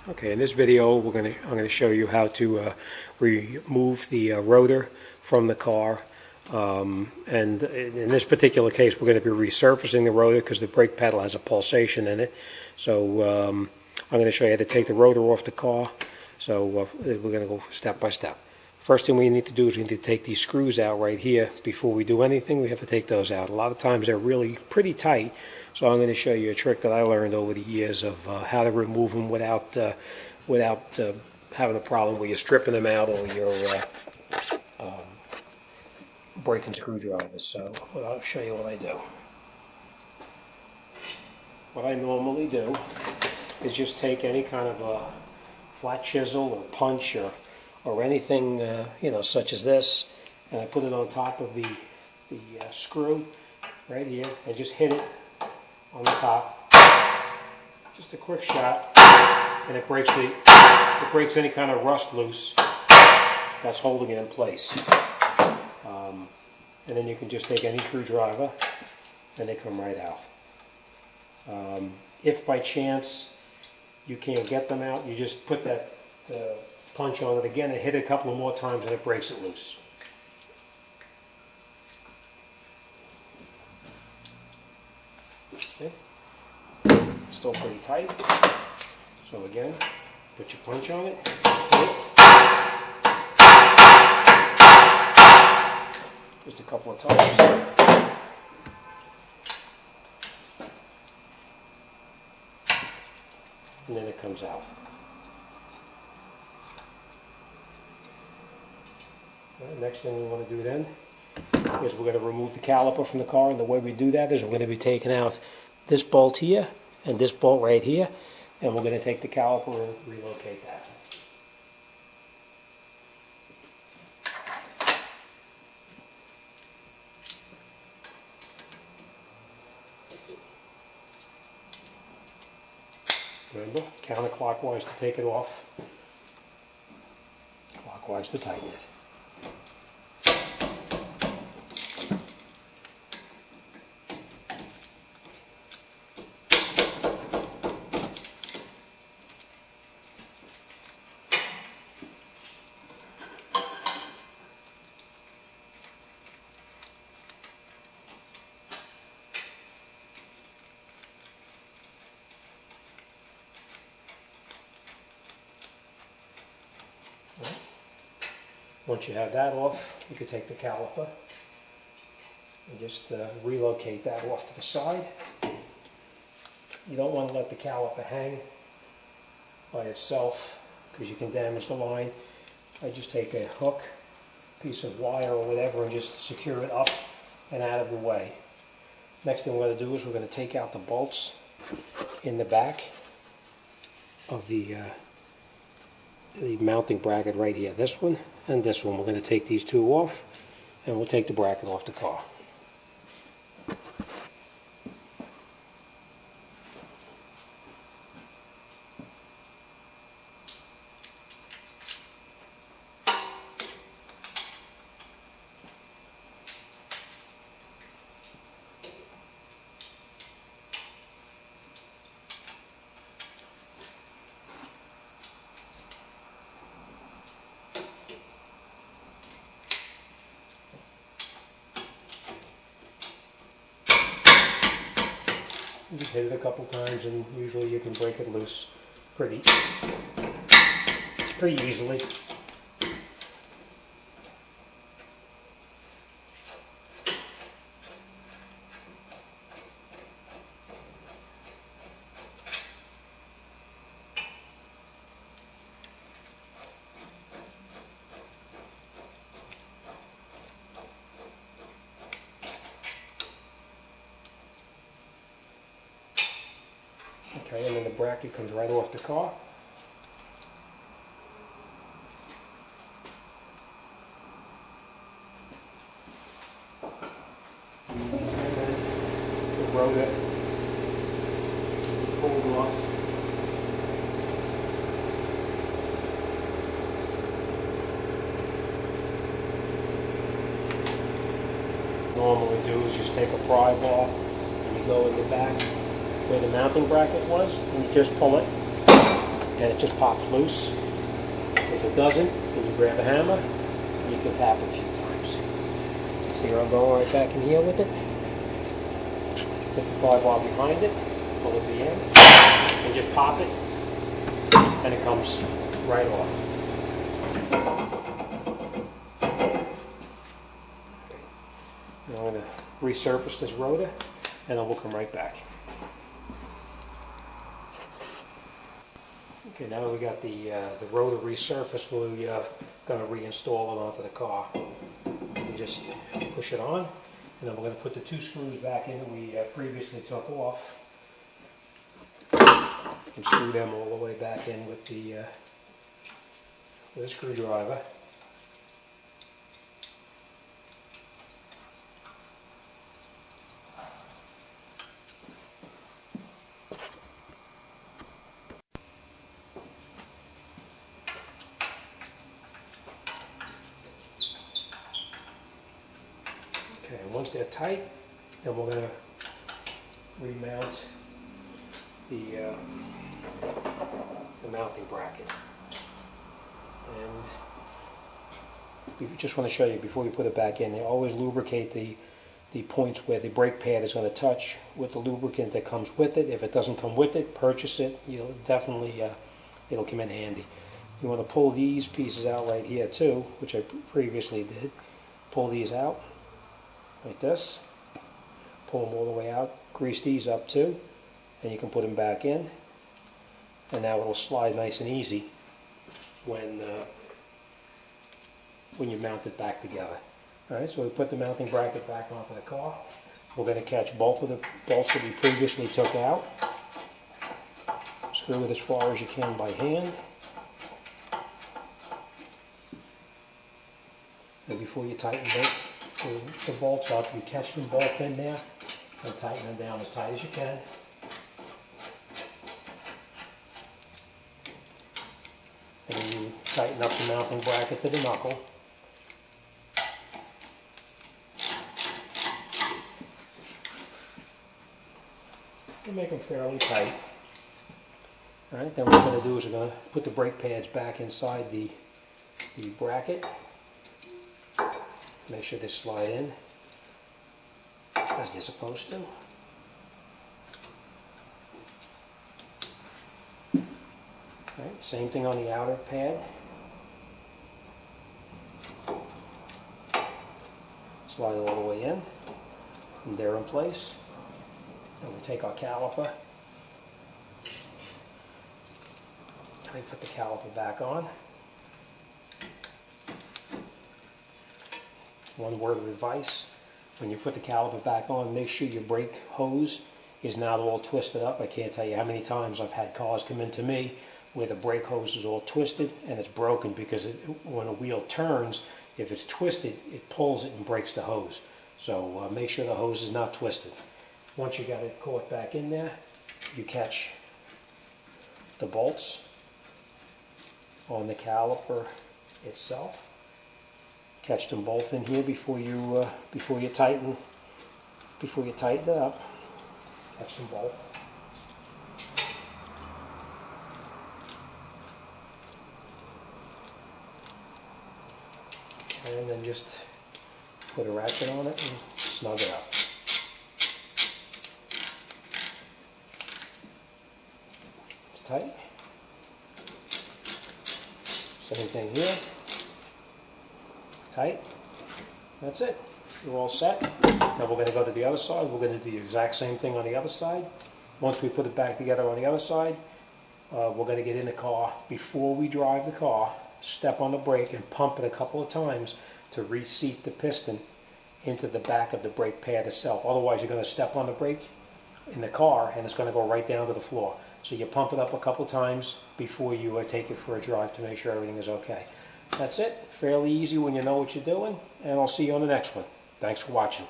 Okay, in this video I'm going to show you how to remove the rotor from the car, and in this particular case we're going to be resurfacing the rotor because the brake pedal has a pulsation in it. So I'm going to show you how to take the rotor off the car. So we're going to go step by step. First thing we need to do is we need to take these screws out right here. Before we do anything, we have to take those out. A lot of times they're really pretty tight, so I'm going to show you a trick that I learned over the years of how to remove them without having a problem where you're stripping them out or you're breaking screwdrivers. So I'll show you what I do. What I normally do is just take any kind of a flat chisel or punch or anything such as this, and I put it on top of the screw right here and just hit it on the top. Just a quick shot, and it breaks any kind of rust loose that's holding it in place. And then you can just take any screwdriver and they come right out. If by chance you can't get them out, you just put that punch on it again and hit it a couple of more times and it breaks it loose. Okay. Still pretty tight. So again, put your punch on it, hit it. Just a couple of times. And then it comes out. Right, next thing we want to do then is we're going to remove the caliper from the car, and the way we do that is we're going to be taking out this bolt here and this bolt right here, and we're going to take the caliper and relocate that. Remember, counterclockwise to take it off, clockwise to tighten it. Once you have that off, you can take the caliper and just relocate that off to the side. You don't want to let the caliper hang by itself because you can damage the line. I just take a hook, piece of wire or whatever, and just secure it up and out of the way. Next thing we're going to do is we're going to take out the bolts in the back of the mounting bracket right here. This one and this one. We're going to take these two off, and we'll take the bracket off the car. Just hit it a couple times and usually you can break it loose pretty easily. Okay, and then the bracket comes right off the car. And then the rotor pulled off. Normally do is just take a pry ball and you go in the back where the mounting bracket was, and you just pull it, and it just pops loose. If it doesn't, then you grab a hammer and you can tap a few times. See where I'm going right back in here with it? Put the guard wire behind it, pull it to the end, and just pop it, and it comes right off. Now I'm going to resurface this rotor, and then we'll come right back. Okay, now that we got the rotor resurfaced, we're going to reinstall it onto the car. You just push it on, and then we're going to put the 2 screws back in that we previously took off, and screw them all the way back in with the screwdriver. Okay, once they're tight, then we're going to remount the mounting bracket. And we just want to show you before you put it back in, they always lubricate the points where the brake pad is going to touch with the lubricant that comes with it. If it doesn't come with it, purchase it. You'll definitely, it'll come in handy. You want to pull these pieces out right here too, which I previously did. Pull these out like this, pull them all the way out, grease these up too, and you can put them back in, and now it'll slide nice and easy when you mount it back together. Alright, so we put the mounting bracket back onto the car. We're going to catch both of the bolts that we previously took out, screw it as far as you can by hand, and before you tighten the bolts up, you catch them both in there and tighten them down as tight as you can. And then you tighten up the mounting bracket to the knuckle. You make them fairly tight. Alright, then what we're going to do is we're going to put the brake pads back inside the bracket. Make sure they slide in as they're supposed to. Right, same thing on the outer pad. Slide it all the way in, and they're in place. And we take our caliper and put the caliper back on. One word of advice: when you put the caliper back on, make sure your brake hose is not all twisted up. I can't tell you how many times I've had cars come into me where the brake hose is all twisted and it's broken because when a wheel turns, if it's twisted, it pulls it and breaks the hose. So make sure the hose is not twisted. Once you got it caught back in there, you catch the bolts on the caliper itself. Catch them both in here before you tighten it up. Catch them both. And then just put a ratchet on it and snug it up. It's tight. Same thing here. Tight. That's it. You're all set. Now we're going to go to the other side. We're going to do the exact same thing on the other side. Once we put it back together on the other side, we're going to get in the car. Before we drive the car, step on the brake and pump it a couple of times to reseat the piston into the back of the brake pad itself. Otherwise you're going to step on the brake in the car and it's going to go right down to the floor. So you pump it up a couple of times before you take it for a drive to make sure everything is okay. That's it. Fairly easy when you know what you're doing, and I'll see you on the next one. Thanks for watching.